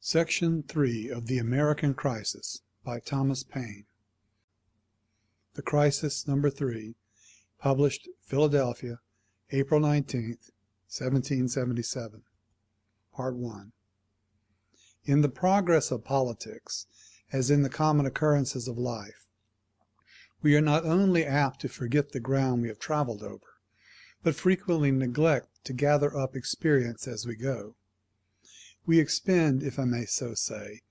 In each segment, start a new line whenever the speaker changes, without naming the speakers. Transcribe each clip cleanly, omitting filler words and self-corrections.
Section 3 of The American Crisis by Thomas Paine. The Crisis, No. 3, published Philadelphia, April 19th, 1777. Part 1. In the progress of politics, as in the common occurrences of life, we are not only apt to forget the ground we have traveled over, but frequently neglect to gather up experience as we go. We expend, if I may so say,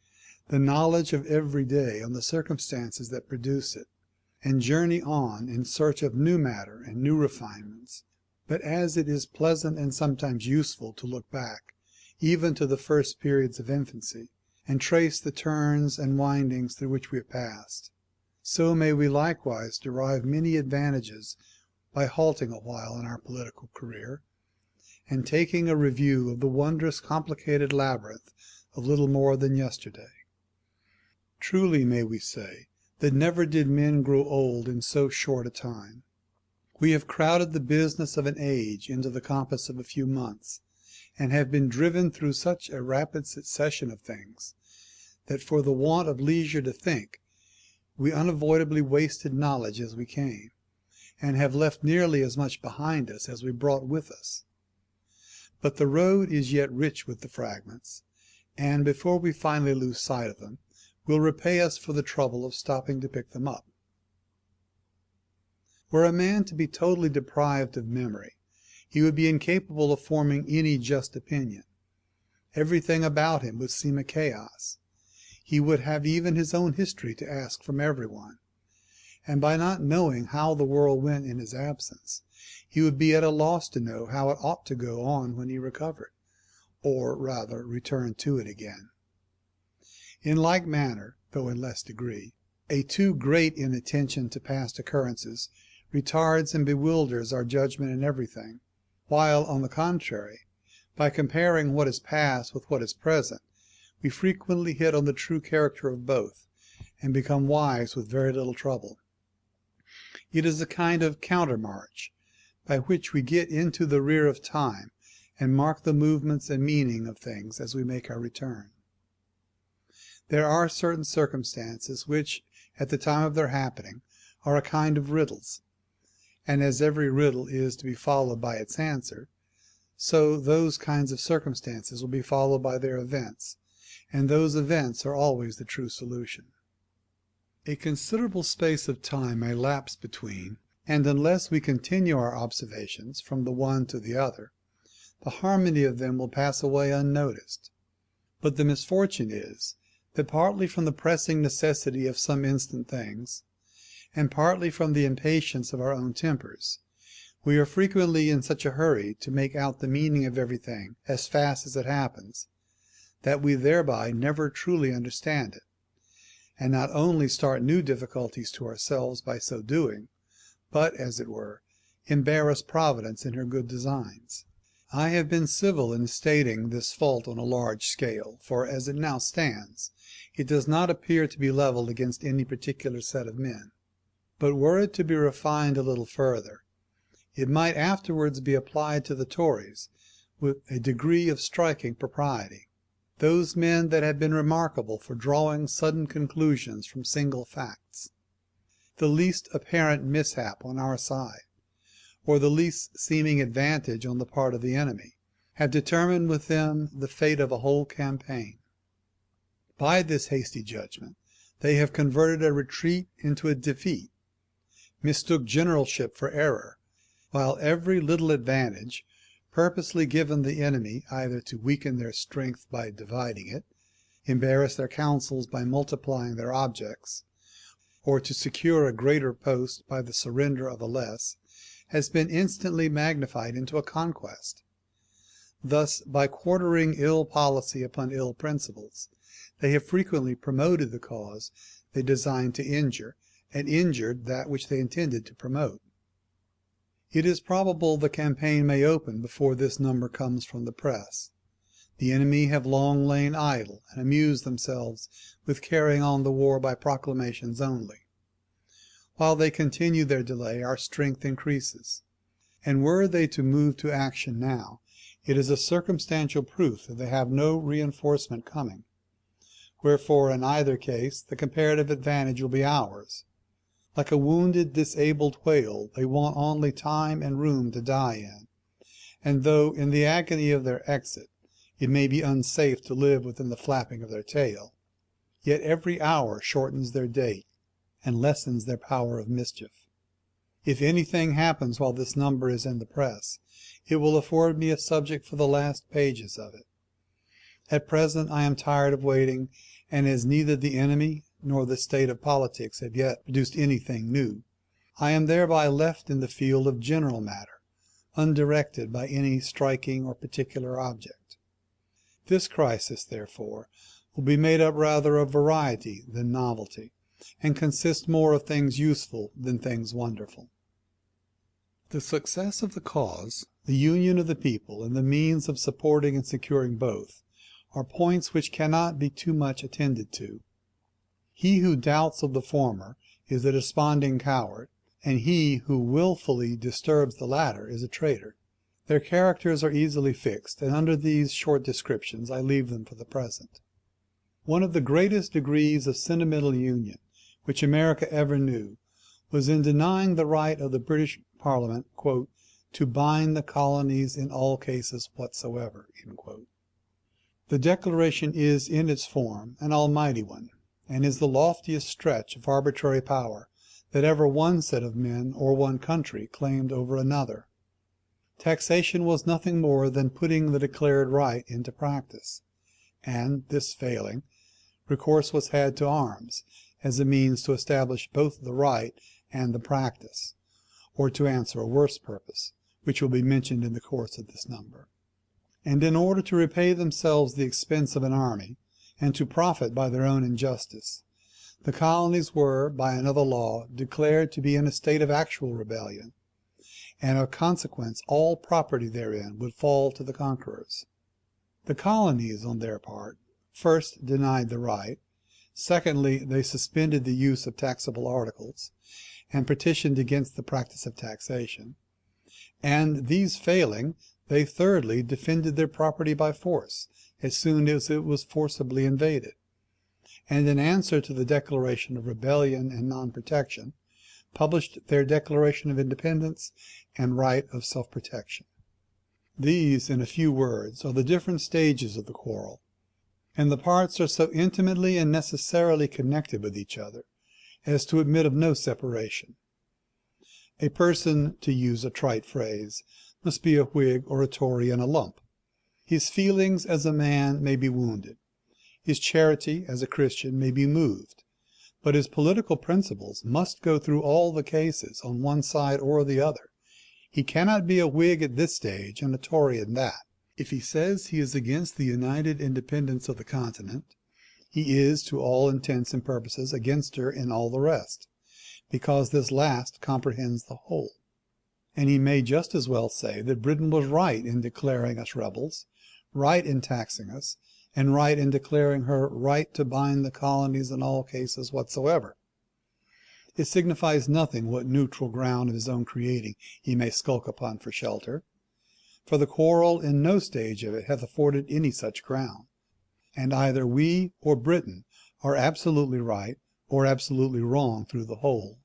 the knowledge of every day on the circumstances that produce it, and journey on in search of new matter and new refinements. But as it is pleasant and sometimes useful to look back, even to the first periods of infancy, and trace the turns and windings through which we have passed, so may we likewise derive many advantages by halting a while in our political career, and taking a review of the wondrous complicated labyrinth of little more than yesterday. Truly may we say that never did men grow old in so short a time. We have crowded the business of an age into the compass of a few months, and have been driven through such a rapid succession of things, that for the want of leisure to think, we unavoidably wasted knowledge as we came, and have left nearly as much behind us as we brought with us. But the road is yet rich with the fragments, and before we finally lose sight of them, will repay us for the trouble of stopping to pick them up. Were a man to be totally deprived of memory, he would be incapable of forming any just opinion. Everything about him would seem a chaos. He would have even his own history to ask from everyone, and by not knowing how the world went in his absence, he would be at a loss to know how it ought to go on when he recovered, or rather returned to it again. In like manner, though in less degree, a too great inattention to past occurrences retards and bewilders our judgment in everything, while, on the contrary, by comparing what is past with what is present, we frequently hit on the true character of both, and become wise with very little trouble. It is a kind of countermarch, by which we get into the rear of time and mark the movements and meaning of things as we make our return. There are certain circumstances which, at the time of their happening, are a kind of riddles, and as every riddle is to be followed by its answer, so those kinds of circumstances will be followed by their events, and those events are always the true solution. A considerable space of time may lapse between, and unless we continue our observations from the one to the other, the harmony of them will pass away unnoticed. But the misfortune is, that partly from the pressing necessity of some instant things, and partly from the impatience of our own tempers, we are frequently in such a hurry to make out the meaning of everything as fast as it happens, that we thereby never truly understand it, and not only start new difficulties to ourselves by so doing, but, as it were, embarrass Providence in her good designs. I have been civil in stating this fault on a large scale, for as it now stands, it does not appear to be leveled against any particular set of men. But were it to be refined a little further, it might afterwards be applied to the Tories with a degree of striking propriety. Those men that have been remarkable for drawing sudden conclusions from single facts, the least apparent mishap on our side, or the least seeming advantage on the part of the enemy, have determined with them the fate of a whole campaign. By this hasty judgment they have converted a retreat into a defeat, mistook generalship for error, while every little advantage, purposely given the enemy either to weaken their strength by dividing it, embarrass their counsels by multiplying their objects, or to secure a greater post by the surrender of a less, has been instantly magnified into a conquest. Thus, by quartering ill policy upon ill principles, they have frequently promoted the cause they designed to injure, and injured that which they intended to promote. It is probable the campaign may open before this number comes from the press. The enemy have long lain idle, and amused themselves with carrying on the war by proclamations only. While they continue their delay, our strength increases, and were they to move to action now, it is a circumstantial proof that they have no reinforcement coming. Wherefore in either case the comparative advantage will be ours. Like a wounded, disabled whale, they want only time and room to die in, and though in the agony of their exit it may be unsafe to live within the flapping of their tail, yet every hour shortens their date and lessens their power of mischief. If anything happens while this number is in the press, it will afford me a subject for the last pages of it. At present I am tired of waiting, and as neither the enemy nor the state of politics have yet produced anything new, I am thereby left in the field of general matter, undirected by any striking or particular object. This crisis, therefore, will be made up rather of variety than novelty, and consist more of things useful than things wonderful. The success of the cause, the union of the people, and the means of supporting and securing both, are points which cannot be too much attended to. He who doubts of the former is a desponding coward, and he who wilfully disturbs the latter is a traitor. Their characters are easily fixed, and under these short descriptions I leave them for the present. One of the greatest degrees of sentimental union which America ever knew was in denying the right of the British Parliament "to bind the colonies in all cases whatsoever." The declaration is in its form an almighty one, and is the loftiest stretch of arbitrary power that ever one set of men or one country claimed over another. Taxation was nothing more than putting the declared right into practice, and, this failing, recourse was had to arms as a means to establish both the right and the practice, or to answer a worse purpose, which will be mentioned in the course of this number. And in order to repay themselves the expense of an army, and to profit by their own injustice, the colonies were, by another law, declared to be in a state of actual rebellion, and of consequence all property therein would fall to the conquerors. The colonies, on their part, first denied the right, secondly they suspended the use of taxable articles, and petitioned against the practice of taxation, and these failing, they thirdly defended their property by force as soon as it was forcibly invaded, and in answer to the declaration of rebellion and non-protection, published their Declaration of Independence and right of self-protection. These, in a few words, are the different stages of the quarrel, and the parts are so intimately and necessarily connected with each other as to admit of no separation. A person, to use a trite phrase, must be a Whig or a Tory in a lump. His feelings as a man may be wounded, his charity as a Christian may be moved, but his political principles must go through all the cases on one side or the other. He cannot be a Whig at this stage and a Tory in that. If he says he is against the united independence of the continent, he is to all intents and purposes against her in all the rest, because this last comprehends the whole. And he may just as well say that Britain was right in declaring us rebels, right in taxing us, and right in declaring her right to bind the colonies in all cases whatsoever. It signifies nothing what neutral ground of his own creating he may skulk upon for shelter, for the quarrel in no stage of it hath afforded any such ground, and either we or Britain are absolutely right or absolutely wrong through the whole.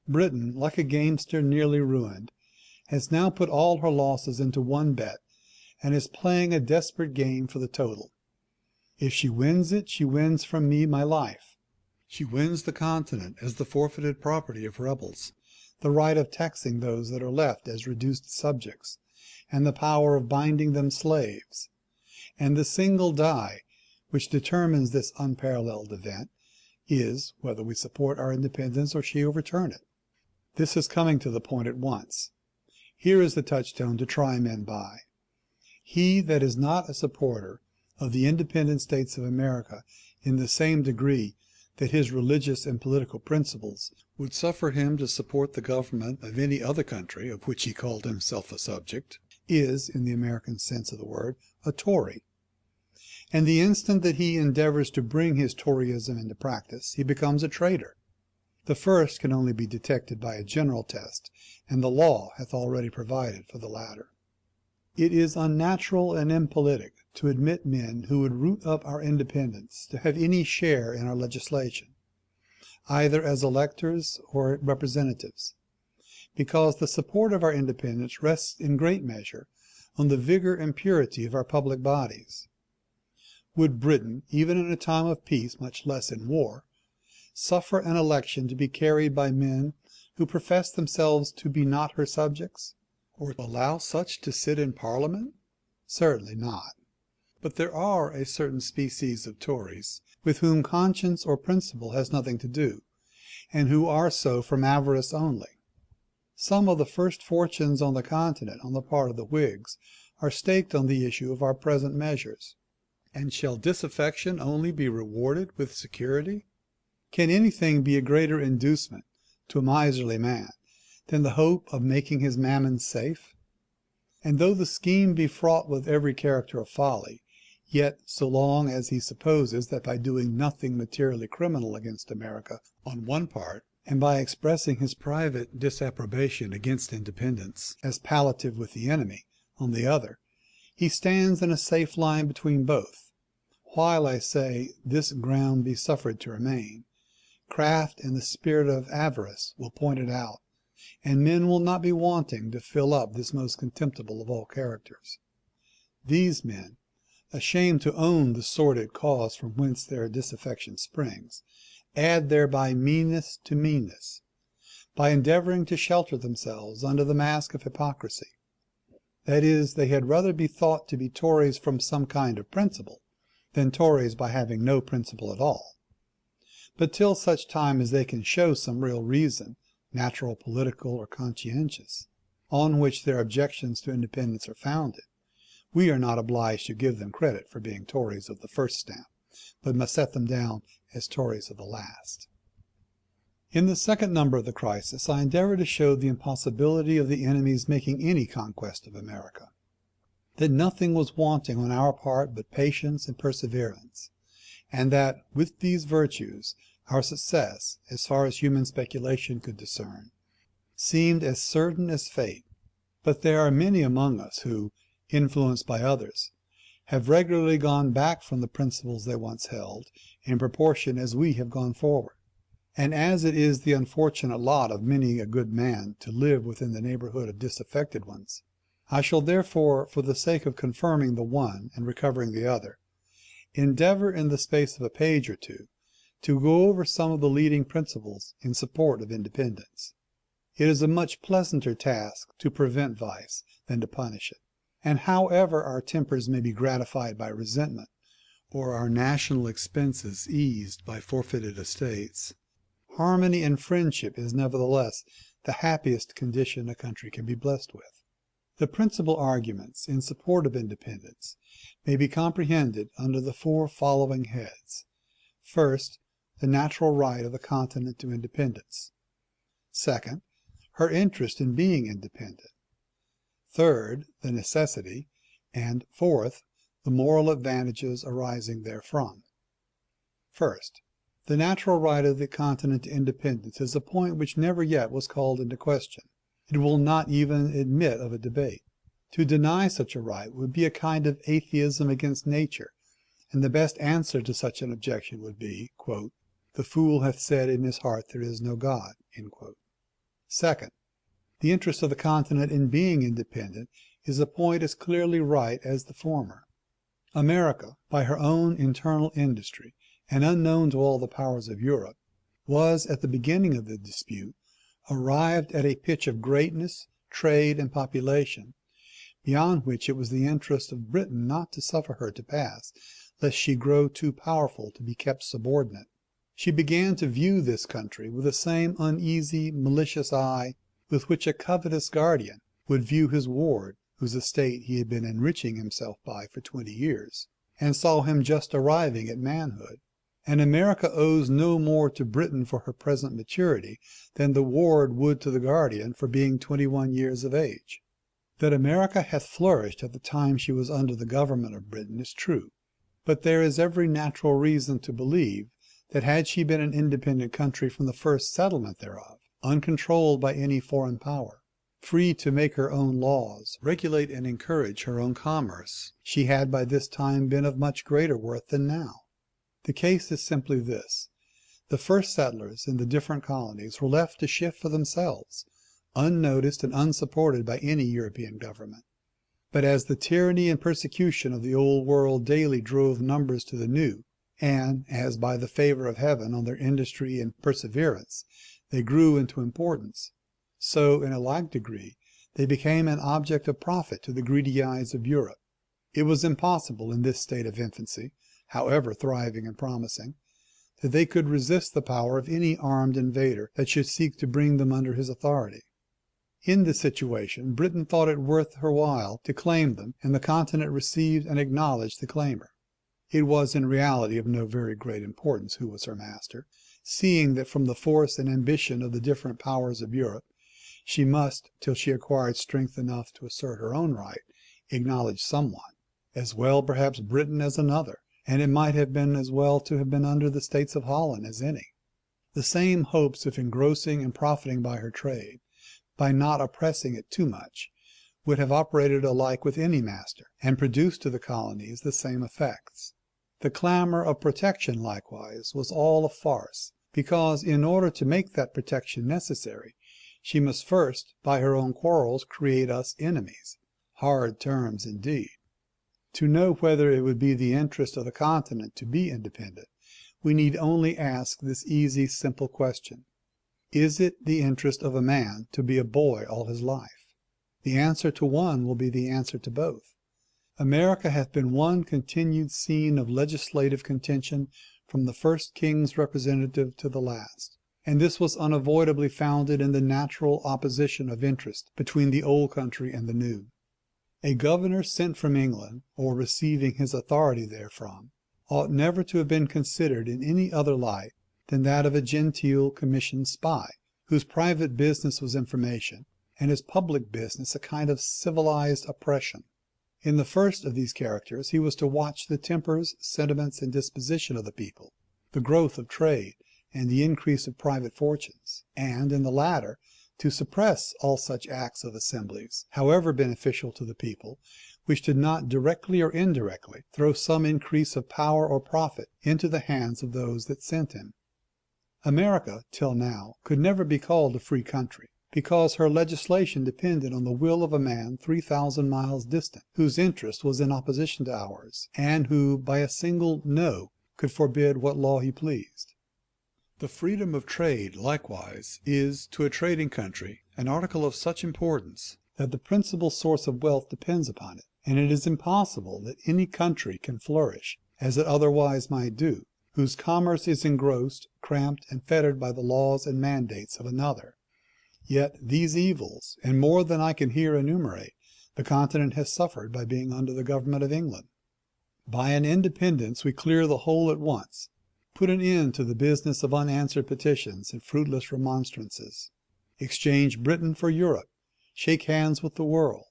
Britain, like a gamester nearly ruined, has now put all her losses into one bet, and is playing a desperate game for the total. If she wins it, she wins from me my life. She wins the continent as the forfeited property of rebels, the right of taxing those that are left as reduced subjects, and the power of binding them slaves. And the single die which determines this unparalleled event is, whether we support our independence or she overturn it. This is coming to the point at once. Here is the touchstone to try men by. He that is not a supporter of the independent states of America in the same degree that his religious and political principles would suffer him to support the government of any other country of which he called himself a subject, is, in the American sense of the word, a Tory. And the instant that he endeavors to bring his Toryism into practice, he becomes a traitor. The first can only be detected by a general test, and the law hath already provided for the latter. It is unnatural and impolitic to admit men who would root up our independence to have any share in our legislation, either as electors or representatives, because the support of our independence rests in great measure on the vigor and purity of our public bodies. Would Britain, even in a time of peace, much less in war, suffer an election to be carried by men who profess themselves to be not her subjects, or allow such to sit in Parliament? Certainly not. But there are a certain species of Tories with whom conscience or principle has nothing to do, and who are so from avarice only. Some of the first fortunes on the continent on the part of the Whigs are staked on the issue of our present measures. And shall disaffection only be rewarded with security? Can anything be a greater inducement to a miserly man than the hope of making his mammon safe? And though the scheme be fraught with every character of folly, yet so long as he supposes that by doing nothing materially criminal against America on one part, and by expressing his private disapprobation against independence as palliative with the enemy on the other, he stands in a safe line between both. While, I say, this ground be suffered to remain, craft and the spirit of avarice will point it out, and men will not be wanting to fill up this most contemptible of all characters. These men, ashamed to own the sordid cause from whence their disaffection springs, add thereby meanness to meanness, by endeavouring to shelter themselves under the mask of hypocrisy. That is, they had rather be thought to be Tories from some kind of principle, than Tories by having no principle at all. But till such time as they can show some real reason, natural, political, or conscientious, on which their objections to independence are founded, we are not obliged to give them credit for being Tories of the first stamp, but must set them down as Tories of the last. In the second number of the Crisis, I endeavor to show the impossibility of the enemy's making any conquest of America; that nothing was wanting on our part but patience and perseverance, and that, with these virtues, our success, as far as human speculation could discern, seemed as certain as fate. But there are many among us who, influenced by others, have regularly gone back from the principles they once held, in proportion as we have gone forward. And as it is the unfortunate lot of many a good man to live within the neighbourhood of disaffected ones, I shall therefore, for the sake of confirming the one and recovering the other, endeavour in the space of a page or two to go over some of the leading principles in support of independence. It is a much pleasanter task to prevent vice than to punish it; and however our tempers may be gratified by resentment, or our national expenses eased by forfeited estates, harmony and friendship is nevertheless the happiest condition a country can be blessed with. The principal arguments in support of independence may be comprehended under the four following heads. First, the natural right of the continent to independence. Second, her interest in being independent. Third, the necessity. And fourth, the moral advantages arising therefrom. First, the natural right of the continent to independence is a point which never yet was called into question. It will not even admit of a debate. To deny such a right would be a kind of atheism against nature, and the best answer to such an objection would be, "The fool hath said in his heart there is no God." Second, the interest of the continent in being independent is a point as clearly right as the former. America, by her own internal industry, and unknown to all the powers of Europe, was at the beginning of the dispute arrived at a pitch of greatness, trade, and population, beyond which it was the interest of Britain not to suffer her to pass, lest she grow too powerful to be kept subordinate. She began to view this country with the same uneasy, malicious eye with which a covetous guardian would view his ward whose estate he had been enriching himself by for 20 years, and saw him just arriving at manhood. And America owes no more to Britain for her present maturity than the ward would to the guardian for being 21 years of age. That America hath flourished at the time she was under the government of Britain is true, but there is every natural reason to believe that had she been an independent country from the first settlement thereof, uncontrolled by any foreign power, free to make her own laws, regulate and encourage her own commerce, she had by this time been of much greater worth than now. The case is simply this: the first settlers in the different colonies were left to shift for themselves, unnoticed and unsupported by any European government. But as the tyranny and persecution of the old world daily drove numbers to the new, and as by the favor of heaven on their industry and perseverance they grew into importance, so in a like degree they became an object of profit to the greedy eyes of Europe. It was impossible in this state of infancy, however thriving and promising, that they could resist the power of any armed invader that should seek to bring them under his authority. In this situation Britain thought it worth her while to claim them, and the continent received and acknowledged the claimer. It was in reality of no very great importance who was her master, seeing that from the force and ambition of the different powers of Europe she must, till she acquired strength enough to assert her own right, acknowledge someone, as well perhaps Britain as another, and it might have been as well to have been under the States of Holland as any. The same hopes of engrossing and profiting by her trade, by not oppressing it too much, would have operated alike with any master, and produced to the colonies the same effects. The clamor of protection likewise was all a farce, because in order to make that protection necessary, she must first by her own quarrels create us enemies. Hard terms indeed. To know whether it would be the interest of the continent to be independent, we need only ask this easy simple question: is it the interest of a man to be a boy all his life? The answer to one will be the answer to both. America hath been one continued scene of legislative contention from the first king's representative to the last, and this was unavoidably founded in the natural opposition of interest between the old country and the new. A governor sent from England, or receiving his authority therefrom, ought never to have been considered in any other light than that of a genteel commissioned spy, whose private business was information, and his public business a kind of civilized oppression. In the first of these characters he was to watch the tempers, sentiments, and disposition of the people, the growth of trade, and the increase of private fortunes; and in the latter, to suppress all such acts of assemblies, however beneficial to the people, which did not directly or indirectly throw some increase of power or profit into the hands of those that sent him. America, till now, could never be called a free country, because her legislation depended on the will of a man 3,000 miles distant, whose interest was in opposition to ours, and who by a single no could forbid what law he pleased. The freedom of trade, likewise, is, to a trading country, an article of such importance that the principal source of wealth depends upon it, and it is impossible that any country can flourish, as it otherwise might do, whose commerce is engrossed, cramped, and fettered by the laws and mandates of another. Yet these evils, and more than I can here enumerate, the continent has suffered by being under the government of England. By an independence we clear the whole at once, put an end to the business of unanswered petitions and fruitless remonstrances, exchange Britain for Europe, shake hands with the world,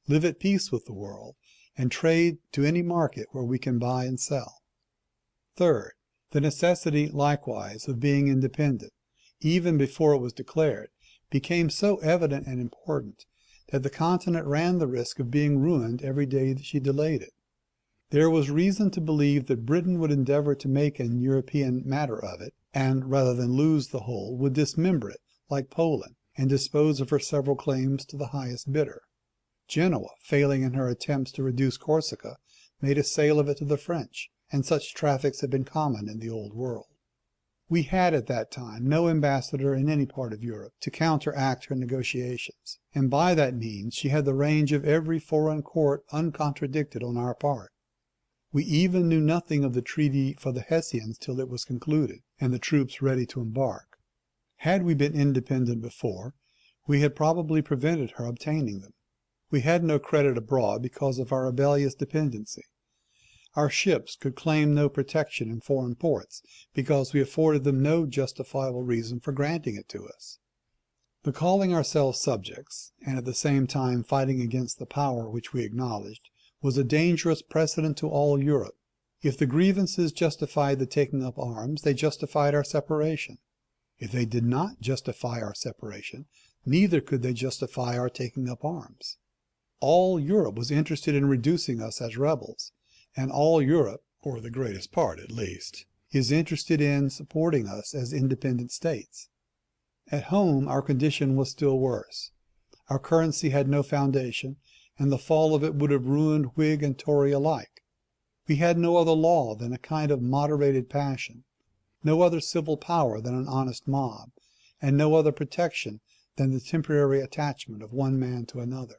live at peace with the world, and trade to any market where we can buy and sell. Third, the necessity likewise of being independent, even before it was declared, became so evident and important, that the continent ran the risk of being ruined every day that she delayed it. There was reason to believe that Britain would endeavour to make an European matter of it, and rather than lose the whole would dismember it like Poland, and dispose of her several claims to the highest bidder. Genoa, failing in her attempts to reduce Corsica, made a sale of it to the French, and such traffics had been common in the old world. We had at that time no ambassador in any part of Europe to counteract her negotiations, and by that means she had the range of every foreign court uncontradicted on our part. We even knew nothing of the treaty for the Hessians till it was concluded, and the troops ready to embark. Had we been independent before, we had probably prevented her obtaining them. We had no credit abroad because of our rebellious dependency. Our ships could claim no protection in foreign ports, because we afforded them no justifiable reason for granting it to us. The calling ourselves subjects, and at the same time fighting against the power which we acknowledged, was a dangerous precedent to all Europe. If the grievances justified the taking up arms, they justified our separation. If they did not justify our separation, neither could they justify our taking up arms. All Europe was interested in reducing us as rebels, and all Europe, or the greatest part at least, is interested in supporting us as independent states. At home our condition was still worse. Our currency had no foundation, and the fall of it would have ruined Whig and Tory alike. We had no other law than a kind of moderated passion, no other civil power than an honest mob, and no other protection than the temporary attachment of one man to another.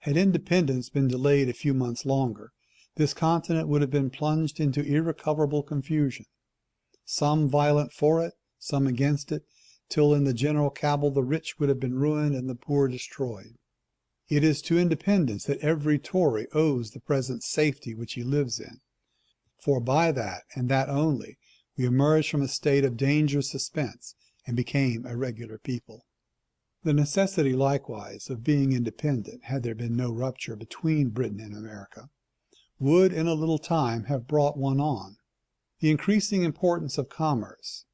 Had independence been delayed a few months longer, this continent would have been plunged into irrecoverable confusion, some violent for it, some against it, till in the general cabal the rich would have been ruined and the poor destroyed. It is to independence that every Tory owes the present safety which he lives in, for by that, and that only, we emerged from a state of dangerous suspense and became a regular people. The necessity likewise of being independent, had there been no rupture between Britain and America, would in a little time have brought one on. The increasing importance of commerce,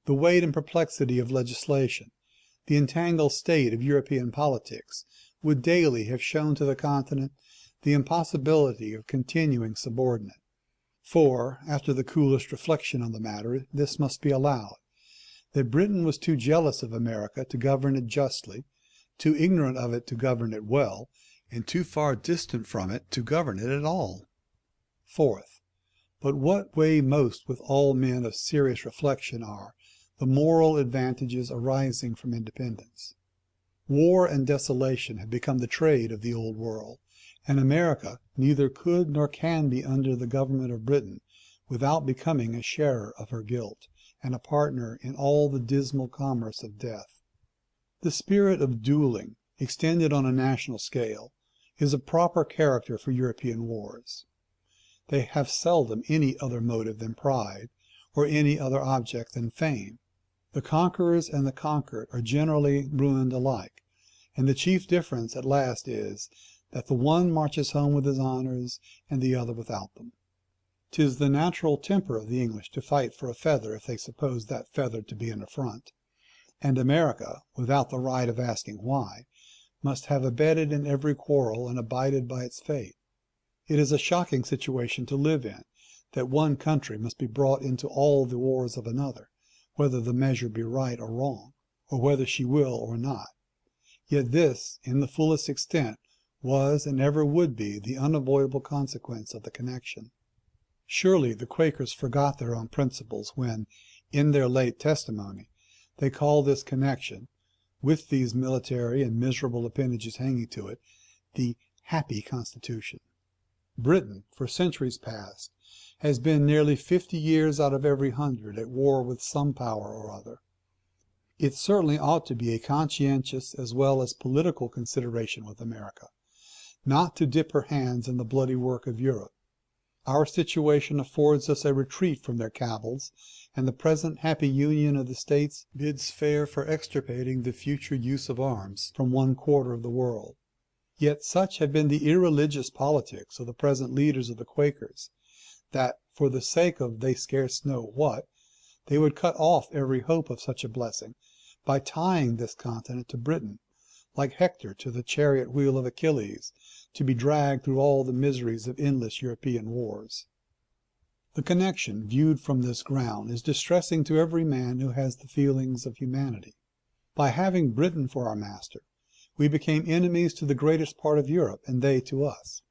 the weight and perplexity of legislation, the entangled state of European politics, would daily have shown to the continent the impossibility of continuing subordinate. For, after the coolest reflection on the matter, this must be allowed, that Britain was too jealous of America to govern it justly, too ignorant of it to govern it well, and too far distant from it to govern it at all. Fourth, but what weigh most with all men of serious reflection are the moral advantages arising from independence. War and desolation have become the trade of the old world, and America neither could nor can be under the government of Britain without becoming a sharer of her guilt, and a partner in all the dismal commerce of death. The spirit of duelling, extended on a national scale, is a proper character for European wars. They have seldom any other motive than pride, or any other object than fame. The conquerors and the conquered are generally ruined alike, and the chief difference at last is, that the one marches home with his honours, and the other without them. 'Tis the natural temper of the English to fight for a feather if they suppose that feather to be an affront, and America, without the right of asking why, must have abetted in every quarrel and abided by its fate. It is a shocking situation to live in, that one country must be brought into all the wars of another, whether the measure be right or wrong, or whether she will or not. Yet this, in the fullest extent, was and ever would be the unavoidable consequence of the connection. Surely the Quakers forgot their own principles when, in their late testimony, they call this connection, with these military and miserable appendages hanging to it, the happy constitution. Britain, for centuries past, has been nearly 50 years out of every 100 at war with some power or other. It certainly ought to be a conscientious as well as political consideration with America, not to dip her hands in the bloody work of Europe. Our situation affords us a retreat from their cabals, and the present happy union of the states bids fair for extirpating the future use of arms from one quarter of the world. Yet such have been the irreligious politics of the present leaders of the Quakers, that, for the sake of they scarce know what, they would cut off every hope of such a blessing, by tying this continent to Britain, like Hector to the chariot wheel of Achilles, to be dragged through all the miseries of endless European wars. The connection, viewed from this ground, is distressing to every man who has the feelings of humanity. By having Britain for our master, we became enemies to the greatest part of Europe, and they to us,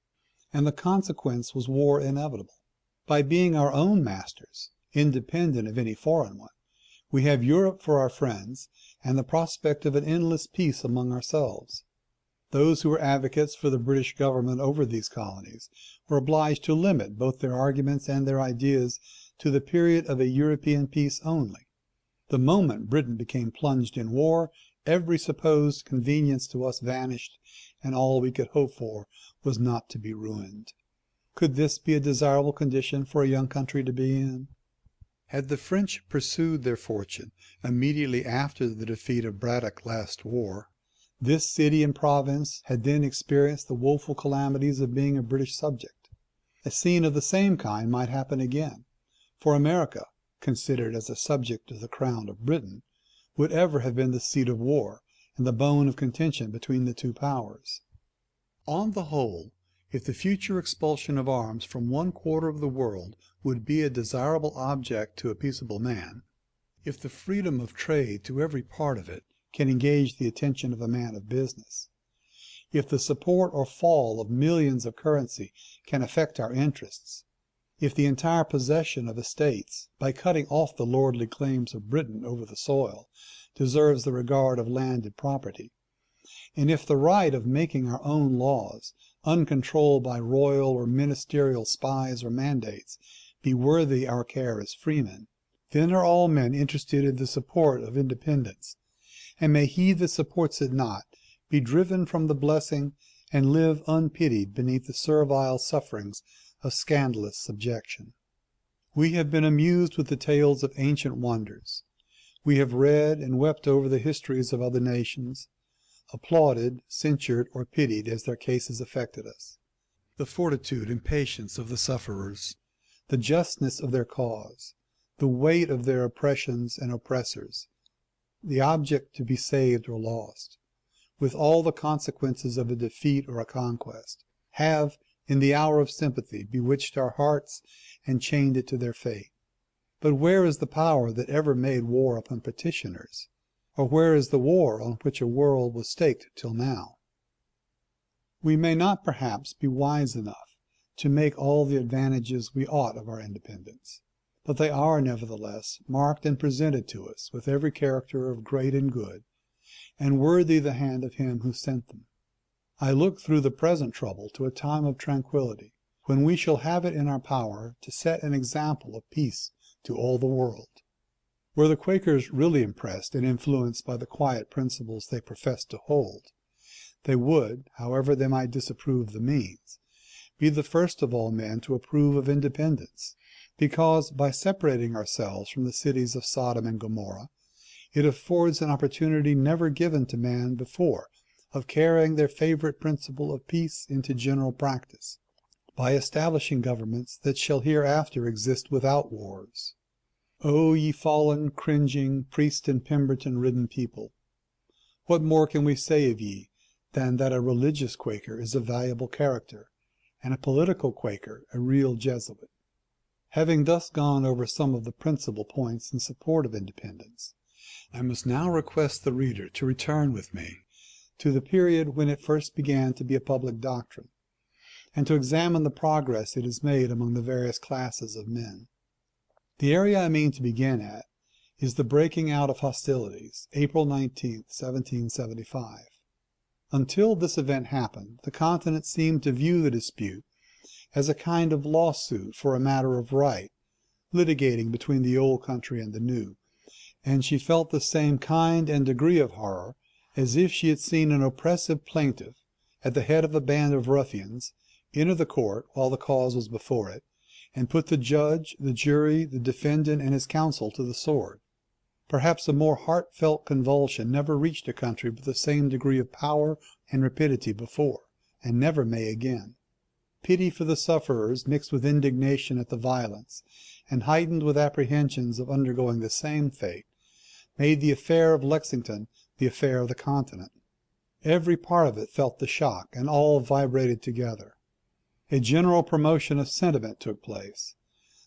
and the consequence was war inevitable. By being our own masters, independent of any foreign one, we have Europe for our friends, and the prospect of an endless peace among ourselves. Those who were advocates for the British government over these colonies were obliged to limit both their arguments and their ideas to the period of a European peace only. The moment Britain became plunged in war, every supposed convenience to us vanished, and all we could hope for was not to be ruined. Could this be a desirable condition for a young country to be in? Had the French pursued their fortune immediately after the defeat of Braddock last war, this city and province had then experienced the woeful calamities of being a British subject. A scene of the same kind might happen again, for America, considered as a subject of the crown of Britain, would ever have been the seat of war, and the bone of contention between the two powers. On the whole, if the future expulsion of arms from one quarter of the world would be a desirable object to a peaceable man, if the freedom of trade to every part of it can engage the attention of a man of business, if the support or fall of millions of currency can affect our interests, if the entire possession of estates, by cutting off the lordly claims of Britain over the soil, deserves the regard of landed property, and if the right of making our own laws, uncontrolled by royal or ministerial spies or mandates, be worthy our care as freemen, then are all men interested in the support of independence, and may he that supports it not be driven from the blessing and live unpitied beneath the servile sufferings of scandalous subjection. We have been amused with the tales of ancient wonders. We have read and wept over the histories of other nations, applauded, censured, or pitied as their cases affected us. The fortitude and patience of the sufferers, the justness of their cause, the weight of their oppressions and oppressors, the object to be saved or lost, with all the consequences of a defeat or a conquest, have, in the hour of sympathy, bewitched our hearts and chained it to their fate. But where is the power that ever made war upon petitioners? Or where is the war on which a world was staked till now? We may not perhaps be wise enough to make all the advantages we ought of our independence, but they are nevertheless marked and presented to us with every character of great and good, and worthy the hand of him who sent them. I look through the present trouble to a time of tranquillity, when we shall have it in our power to set an example of peace to all the world. Were the Quakers really impressed and influenced by the quiet principles they professed to hold, they would, however they might disapprove the means, be the first of all men to approve of independence, because by separating ourselves from the cities of Sodom and Gomorrah, it affords an opportunity never given to man before of carrying their favorite principle of peace into general practice, by establishing governments that shall hereafter exist without wars. O ye fallen, cringing, priest and Pemberton ridden people, what more can we say of ye than that a religious Quaker is a valuable character, and a political Quaker a real Jesuit? Having thus gone over some of the principal points in support of independence, I must now request the reader to return with me to the period when it first began to be a public doctrine, and to examine the progress it has made among the various classes of men. The area I mean to begin at is the breaking out of hostilities, April 19, 1775. Until this event happened, the continent seemed to view the dispute as a kind of lawsuit for a matter of right, litigating between the old country and the new, and she felt the same kind and degree of horror as if she had seen an oppressive plaintiff, at the head of a band of ruffians, enter the court while the cause was before it, and put the judge, the jury, the defendant, and his counsel to the sword. Perhaps a more heartfelt convulsion never reached a country with the same degree of power and rapidity before, and never may again. Pity for the sufferers mixed with indignation at the violence, and heightened with apprehensions of undergoing the same fate, made the affair of Lexington the affair of the continent. Every part of it felt the shock, and all vibrated together. A general promotion of sentiment took place.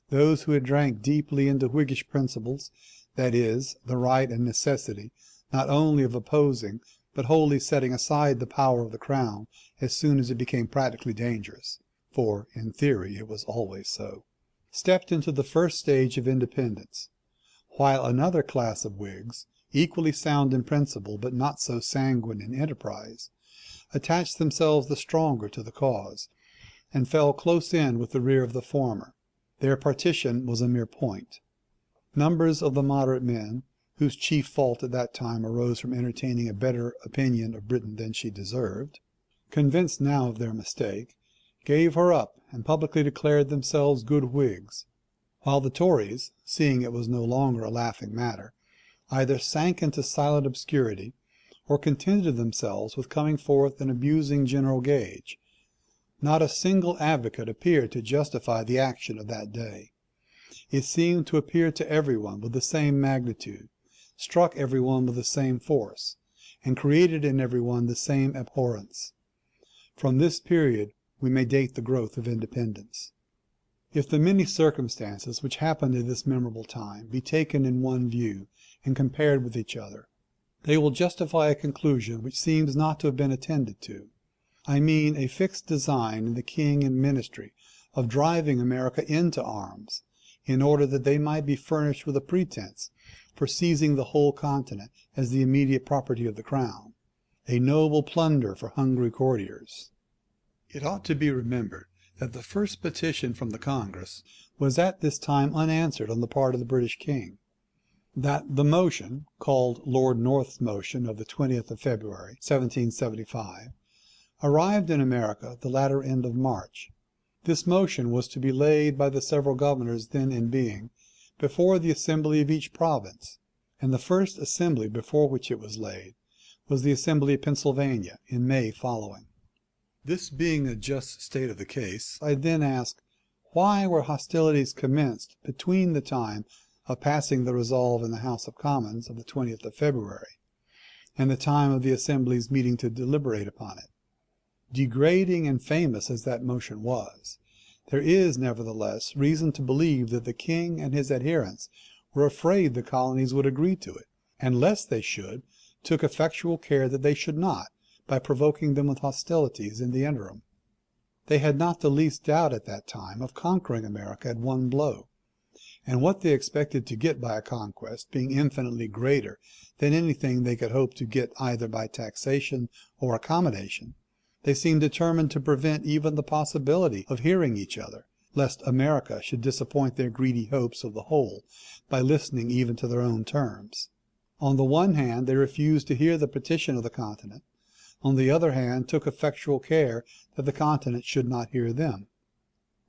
Those who had drank deeply into Whiggish principles, that is, the right and necessity, not only of opposing, but wholly setting aside the power of the crown as soon as it became practically dangerous, for in theory it was always so, stepped into the first stage of independence, while another class of Whigs, equally sound in principle but not so sanguine in enterprise, attached themselves the stronger to the cause, and fell close in with the rear of the former. Their partition was a mere point. Numbers of the moderate men, whose chief fault at that time arose from entertaining a better opinion of Britain than she deserved, convinced now of their mistake, gave her up and publicly declared themselves good Whigs, while the Tories, seeing it was no longer a laughing matter, either sank into silent obscurity, or contented themselves with coming forth and abusing General Gage. Not a single advocate appeared to justify the action of that day. It seemed to appear to everyone with the same magnitude, struck everyone with the same force, and created in everyone the same abhorrence. From this period we may date the growth of independence. If the many circumstances which happened at this memorable time be taken in one view and compared with each other, they will justify a conclusion which seems not to have been attended to. I mean a fixed design in the king and ministry of driving America into arms, in order that they might be furnished with a pretense for seizing the whole continent as the immediate property of the crown, a noble plunder for hungry courtiers. It ought to be remembered that the first petition from the Congress was at this time unanswered on the part of the British king; that the motion, called Lord North's motion of the 20th of February, 1775, arrived in America the latter end of March. This motion was to be laid by the several governors then in being before the assembly of each province, and the first assembly before which it was laid was the assembly of Pennsylvania in May following. This being a just state of the case, I then ask, why were hostilities commenced between the time of passing the resolve in the House of Commons of the 20th of February and the time of the Assembly's meeting to deliberate upon it? Degrading and famous as that motion was, there is nevertheless reason to believe that the king and his adherents were afraid the colonies would agree to it, and lest they should, took effectual care that they should not, by provoking them with hostilities in the interim. They had not the least doubt at that time of conquering America at one blow, and what they expected to get by a conquest being infinitely greater than anything they could hope to get either by taxation or accommodation, they seemed determined to prevent even the possibility of hearing each other, lest America should disappoint their greedy hopes of the whole by listening even to their own terms. On the one hand, they refused to hear the petition of the continent; on the other hand, took effectual care that the continent should not hear them.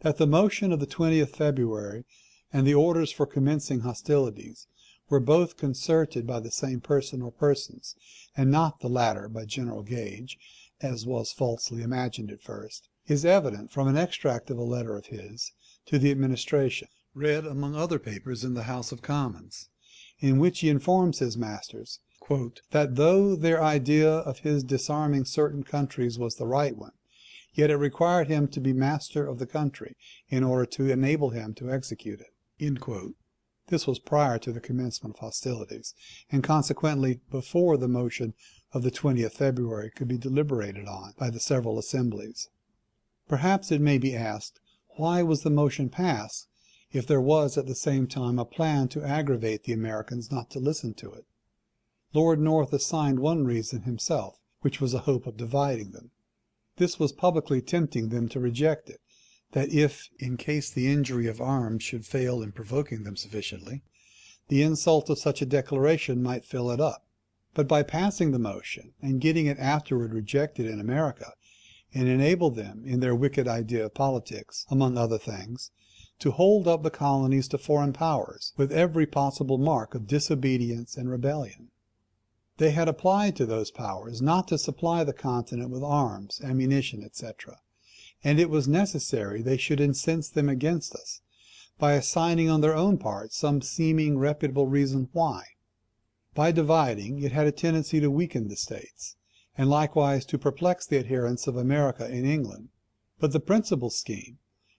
That the motion of the 20th February and the orders for commencing hostilities were both concerted by the same person or persons, and not the latter by General Gage, as was falsely imagined at first, is evident from an extract of a letter of his to the administration, read among other papers in the House of Commons, in which he informs his masters, that though their idea of his disarming certain countries was the right one, yet it required him to be master of the country in order to enable him to execute it. This was prior to the commencement of hostilities, and consequently before the motion of the 20th February could be deliberated on by the several assemblies. Perhaps it may be asked, why was the motion passed, if there was at the same time a plan to aggravate the Americans not to listen to it? Lord North assigned one reason himself, which was a hope of dividing them. This was publicly tempting them to reject it, that if, in case the injury of arms should fail in provoking them sufficiently, the insult of such a declaration might fill it up. But by passing the motion, and getting it afterward rejected in America, it enabled them, in their wicked idea of politics, among other things, to hold up the colonies to foreign powers, with every possible mark of disobedience and rebellion. They had applied to those powers not to supply the continent with arms, ammunition, etc., and it was necessary they should incense them against us, by assigning on their own part some seeming reputable reason why. By dividing, it had a tendency to weaken the states, and likewise to perplex the adherents of America in England. But the principal scheme,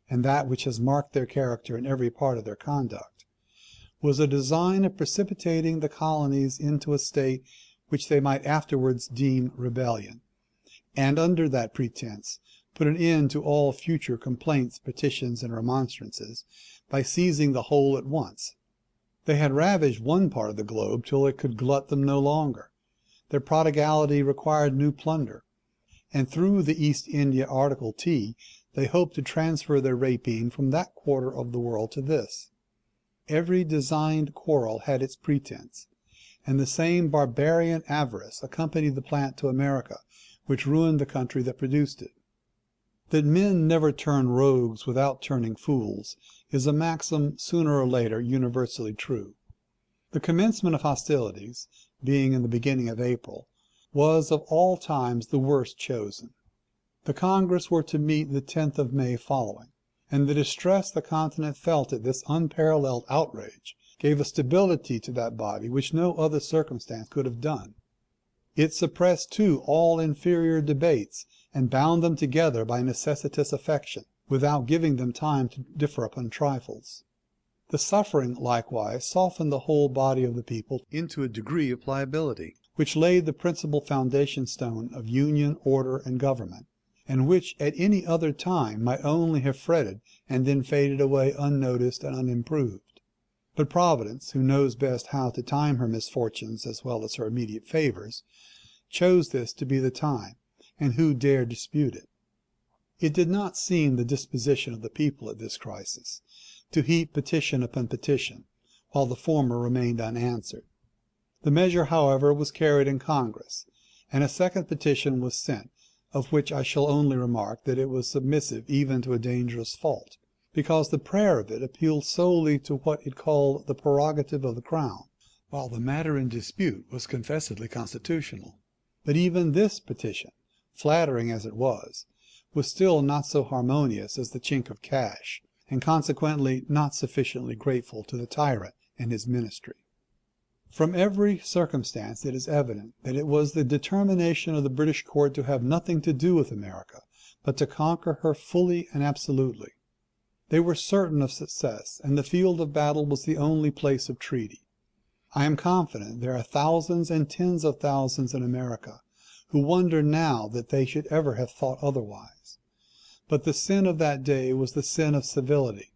and that which has marked their character in every part of their conduct, was a design of precipitating the colonies into a state which they might afterwards deem rebellion, and under that pretense put an end to all future complaints, petitions, and remonstrances, by seizing the whole at once. They had ravaged one part of the globe till it could glut them no longer. Their prodigality required new plunder, and through the East India Article T they hoped to transfer their rapine from that quarter of the world to this. Every designed quarrel had its pretense, and the same barbarian avarice accompanied the plant to America, which ruined the country that produced it. That men never turn rogues without turning fools is a maxim sooner or later universally true. The commencement of hostilities, being in the beginning of April, was of all times the worst chosen. The Congress were to meet the 10th of May following, and the distress the continent felt at this unparalleled outrage gave a stability to that body which no other circumstance could have done. It suppressed too all inferior debates, and bound them together by necessitous affection, without giving them time to differ upon trifles. The suffering likewise softened the whole body of the people into a degree of pliability, which laid the principal foundation stone of union, order, and government, and which at any other time might only have fretted and then faded away unnoticed and unimproved. But Providence, who knows best how to time her misfortunes as well as her immediate favors, chose this to be the time, and who dare dispute it? It did not seem the disposition of the people at this crisis to heap petition upon petition, while the former remained unanswered. The measure, however, was carried in Congress, and a second petition was sent, of which I shall only remark that it was submissive even to a dangerous fault, because the prayer of it appealed solely to what it called the prerogative of the crown, while the matter in dispute was confessedly constitutional. But even this petition, flattering as it was still not so harmonious as the chink of cash, and consequently not sufficiently grateful to the tyrant and his ministry. From every circumstance it is evident that it was the determination of the British court to have nothing to do with America, but to conquer her fully and absolutely. They were certain of success, and the field of battle was the only place of treaty. I am confident there are thousands and tens of thousands in America who wonder now that they should ever have thought otherwise. But the sin of that day was the sin of civility,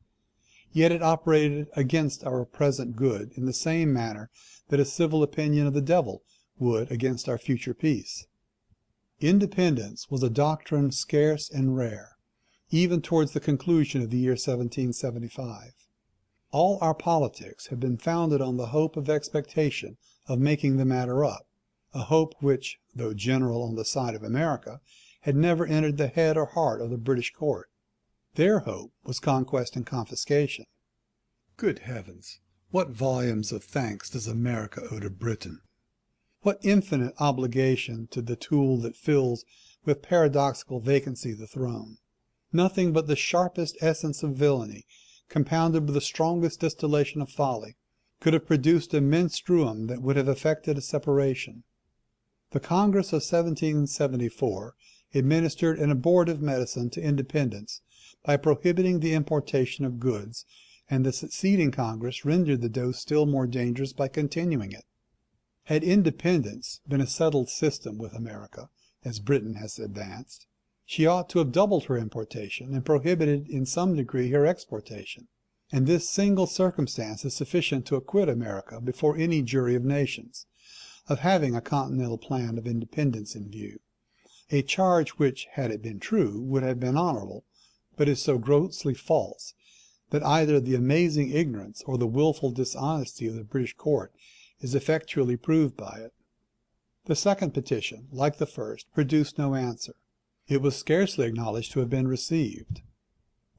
yet it operated against our present good in the same manner that a civil opinion of the devil would against our future peace. Independence was a doctrine scarce and rare, even towards the conclusion of the year 1775. All our politics have been founded on the hope of expectation of making the matter up, a hope which, though general on the side of America, had never entered the head or heart of the British court. Their hope was conquest and confiscation. Good heavens! What volumes of thanks does America owe to Britain! What infinite obligation to the tool that fills with paradoxical vacancy the throne! Nothing but the sharpest essence of villainy, compounded with the strongest distillation of folly, could have produced a menstruum that would have effected a separation. The Congress of 1774 administered an abortive medicine to independence by prohibiting the importation of goods, and the succeeding Congress rendered the dose still more dangerous by continuing it. Had independence been a settled system with America, as Britain has advanced, she ought to have doubled her importation and prohibited in some degree her exportation. And this single circumstance is sufficient to acquit America before any jury of nations of having a continental plan of independence in view, a charge which, had it been true, would have been honorable, but is so grossly false that either the amazing ignorance or the willful dishonesty of the British court is effectually proved by it. The second petition, like the first, produced no answer. It was scarcely acknowledged to have been received.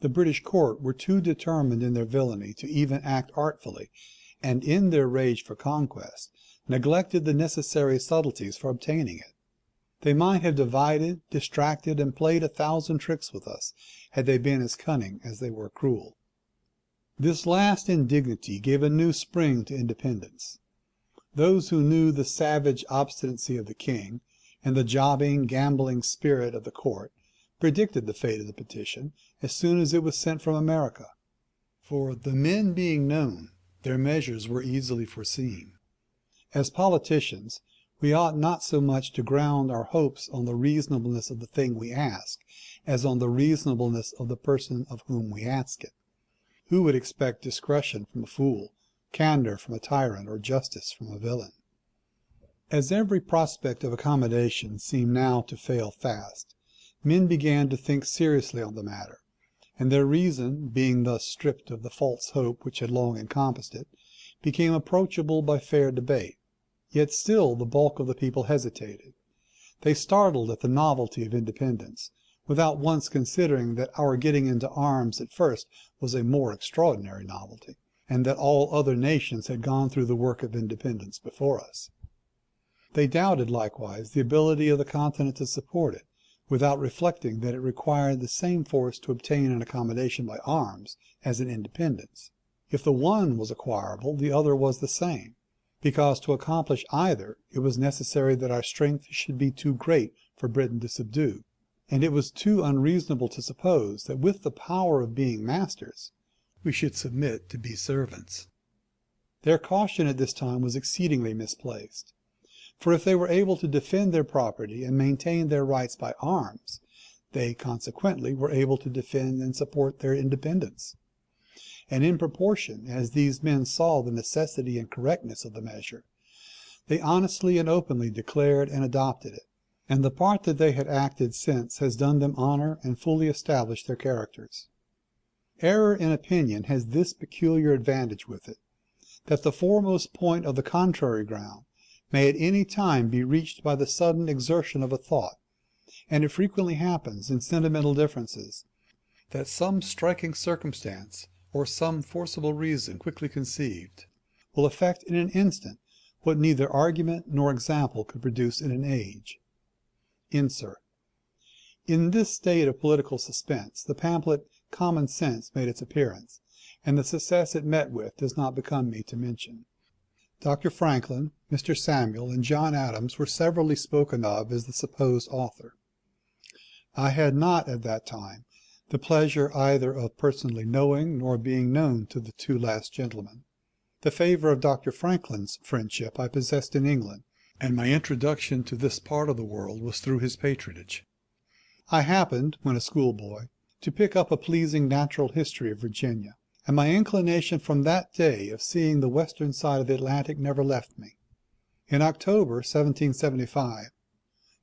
The British court were too determined in their villainy to even act artfully, and in their rage for conquest neglected the necessary subtleties for obtaining it. They might have divided, distracted, and played 1,000 tricks with us, had they been as cunning as they were cruel. This last indignity gave a new spring to independence. Those who knew the savage obstinacy of the king, and the jobbing, gambling spirit of the court, predicted the fate of the petition as soon as it was sent from America. For the men being known, their measures were easily foreseen. As politicians, we ought not so much to ground our hopes on the reasonableness of the thing we ask, as on the reasonableness of the person of whom we ask it. Who would expect discretion from a fool, candor from a tyrant, or justice from a villain? As every prospect of accommodation seemed now to fail fast, men began to think seriously on the matter, and their reason, being thus stripped of the false hope which had long encompassed it, became approachable by fair debate. Yet still the bulk of the people hesitated. They startled at the novelty of independence, without once considering that our getting into arms at first was a more extraordinary novelty, and that all other nations had gone through the work of independence before us. They doubted likewise the ability of the continent to support it, without reflecting that it required the same force to obtain an accommodation by arms as an independence. If the one was acquirable, the other was the same. because to accomplish either it was necessary that our strength should be too great for Britain to subdue, and it was too unreasonable to suppose that with the power of being masters we should submit to be servants. Their caution at this time was exceedingly misplaced, for if they were able to defend their property and maintain their rights by arms, they consequently were able to defend and support their independence. And in proportion as these men saw the necessity and correctness of the measure, they honestly and openly declared and adopted it, and the part that they had acted since has done them honor and fully established their characters. Error in opinion has this peculiar advantage with it, that the foremost point of the contrary ground may at any time be reached by the sudden exertion of a thought, and it frequently happens in sentimental differences that some striking circumstance or some forcible reason quickly conceived will effect in an instant what neither argument nor example could produce in an age. Insert. In this state of political suspense the pamphlet Common Sense made its appearance, and the success it met with does not become me to mention. Dr. Franklin, Mr. Samuel, and John Adams were severally spoken of as the supposed author. I had not at that time the pleasure either of personally knowing nor being known to the two last gentlemen. The favour of Dr. Franklin's friendship I possessed in England, and my introduction to this part of the world was through his patronage. I happened, when a schoolboy, to pick up a pleasing natural history of Virginia, and my inclination from that day of seeing the western side of the Atlantic never left me. In October 1775,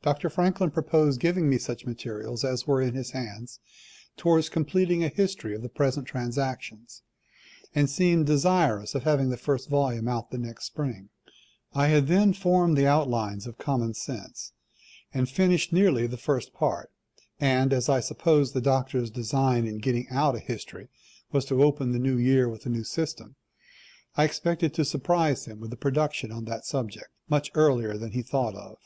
Dr. Franklin proposed giving me such materials as were in his hands towards completing a history of the present transactions, and seemed desirous of having the first volume out the next spring. I had then formed the outlines of Common Sense, and finished nearly the first part, and as I supposed the doctor's design in getting out a history was to open the new year with a new system, I expected to surprise him with a production on that subject much earlier than he thought of,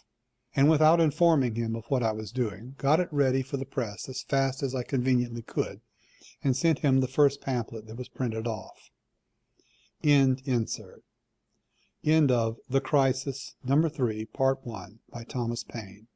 and without informing him of what I was doing, got it ready for the press as fast as I conveniently could, and sent him the first pamphlet that was printed off. End insert. End of The Crisis, No. 3, Part 1, by Thomas Paine.